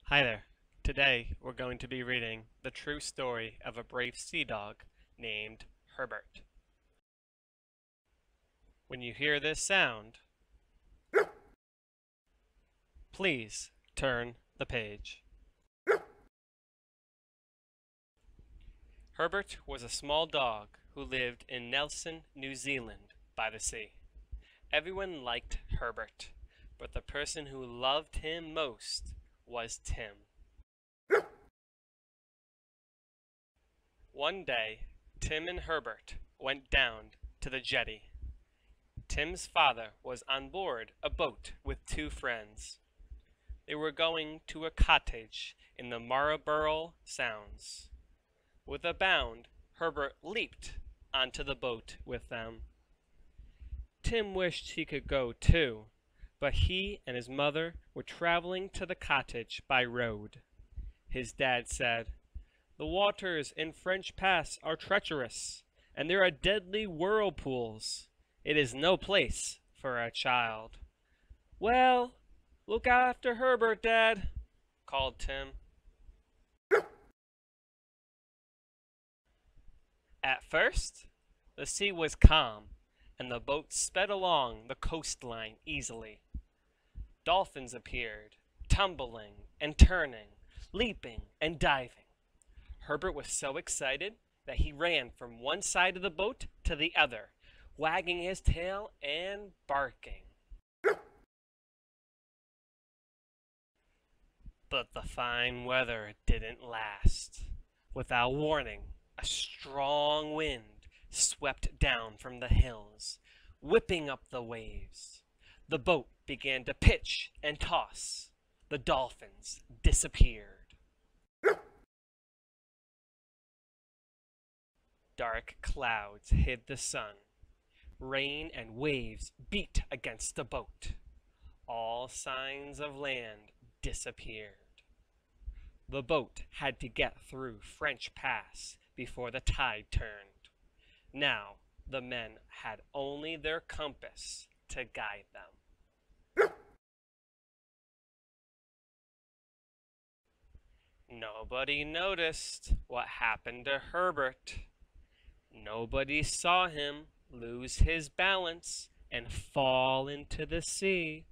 Hi there. Today we're going to be reading the true story of a brave sea dog named Herbert. When you hear this sound, please turn the page. Herbert was a small dog who lived in Nelson, New Zealand, by the sea. Everyone liked Herbert, but the person who loved him most was Tim. One day, Tim and Herbert went down to the jetty. Tim's father was on board a boat with two friends. They were going to a cottage in the Marlborough Sounds. With a bound, Herbert leaped onto the boat with them. Tim wished he could go too, but he and his mother were traveling to the cottage by road. His dad said, "The waters in French Pass are treacherous, and there are deadly whirlpools. It is no place for a child." "Well, look after Herbert, Dad," called Tim. At first, the sea was calm, and the boat sped along the coastline easily. Dolphins appeared, tumbling and turning, leaping and diving. Herbert was so excited that he ran from one side of the boat to the other, wagging his tail and barking. But the fine weather didn't last. Without warning, a strong wind swept down from the hills, whipping up the waves. The boat began to pitch and toss. The dolphins disappeared. Dark clouds hid the sun. Rain and waves beat against the boat. All signs of land disappeared. The boat had to get through French Pass before the tide turned. Now the men had only their compass to guide them. Nobody noticed what happened to Herbert. Nobody saw him lose his balance and fall into the sea.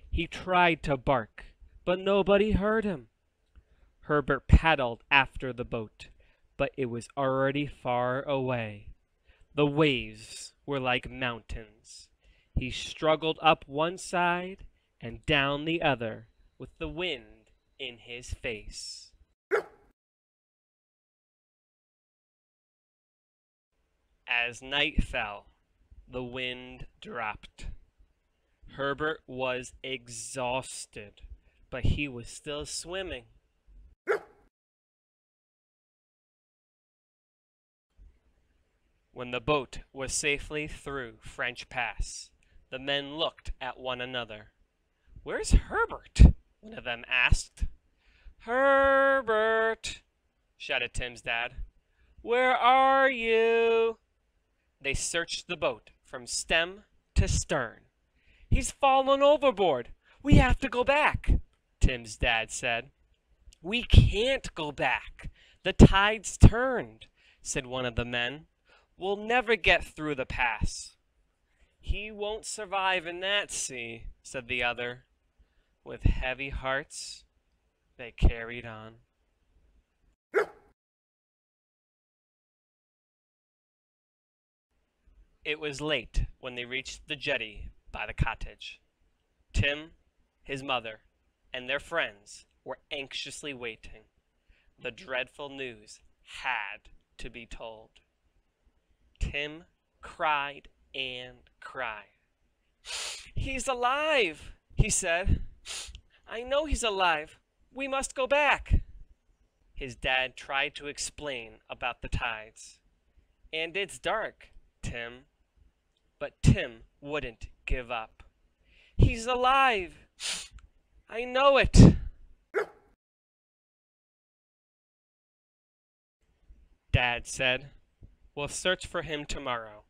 He tried to bark, but nobody heard him. Herbert paddled after the boat, but it was already far away. The waves were like mountains. He struggled up one side and down the other with the wind in his face. As night fell, the wind dropped. Herbert was exhausted, but he was still swimming. When the boat was safely through French Pass, the men looked at one another. "Where's Herbert?" one of them asked. "Herbert!" shouted Tim's dad. "Where are you?" They searched the boat from stem to stern. "He's fallen overboard. We have to go back," Tim's dad said. "We can't go back. The tide's turned," said one of the men. "We'll never get through the pass." "He won't survive in that sea," said the other. With heavy hearts, they carried on. It was late when they reached the jetty by the cottage. Tim, his mother, and their friends were anxiously waiting. The dreadful news had to be told. Tim cried and cried. "He's alive," he said. "I know he's alive. We must go back." His dad tried to explain about the tides. "And it's dark, Tim." But Tim wouldn't give up. "He's alive. I know it." Dad said, "We'll search for him tomorrow,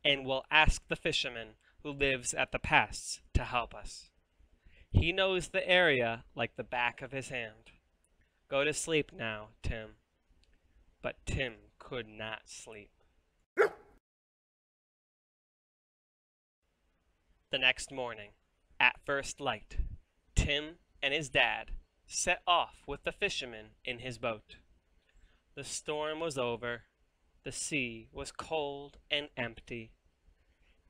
and we'll ask the fisherman who lives at the pass to help us." He knows the area like the back of his hand. Go to sleep now, Tim. But Tim could not sleep. The next morning, at first light, Tim and his dad set off with the fisherman in his boat. The storm was over. The sea was cold and empty.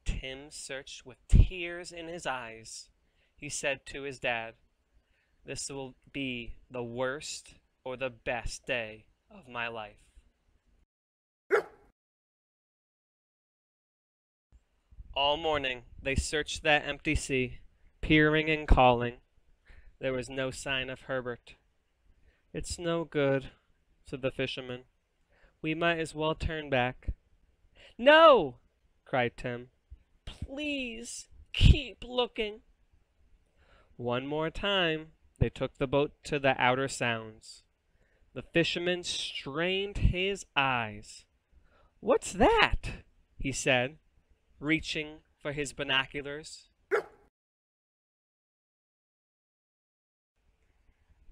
Tim searched with tears in his eyes. He said to his dad, "This will be the worst or the best day of my life." All morning they searched that empty sea, peering and calling. There was no sign of Herbert. "It's no good," said the fisherman. "We might as well turn back." "No!" cried Tim. "Please keep looking." One more time they took the boat to the outer sounds. The fisherman strained his eyes. "What's that?" he said, reaching for his binoculars.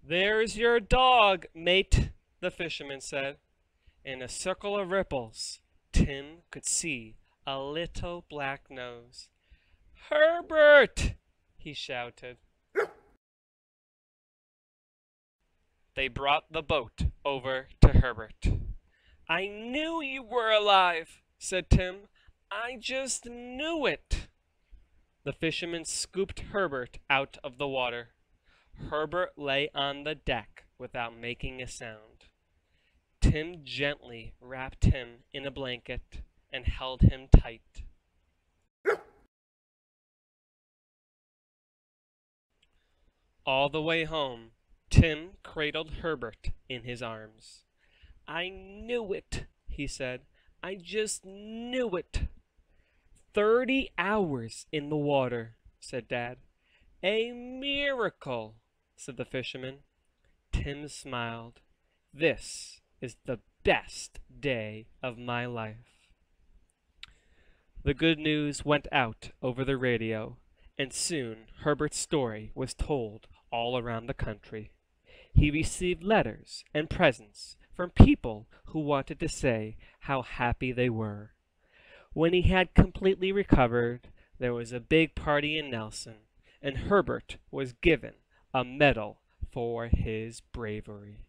"There's your dog, mate," the fisherman said. In a circle of ripples, Tim could see a little black nose. "Herbert!" he shouted. They brought the boat over to Herbert. "I knew you were alive," said Tim. "I just knew it." The fisherman scooped Herbert out of the water. Herbert lay on the deck without making a sound. Tim gently wrapped him in a blanket and held him tight. All the way home, Tim cradled Herbert in his arms. "I knew it," he said. "I just knew it." 30 hours in the water," said Dad. "A miracle," said the fisherman. Tim smiled. "This is the best day of my life." The good news went out over the radio, and soon Herbert's story was told all around the country. He received letters and presents from people who wanted to say how happy they were. When he had completely recovered, there was a big party in Nelson, and Herbert was given a medal for his bravery.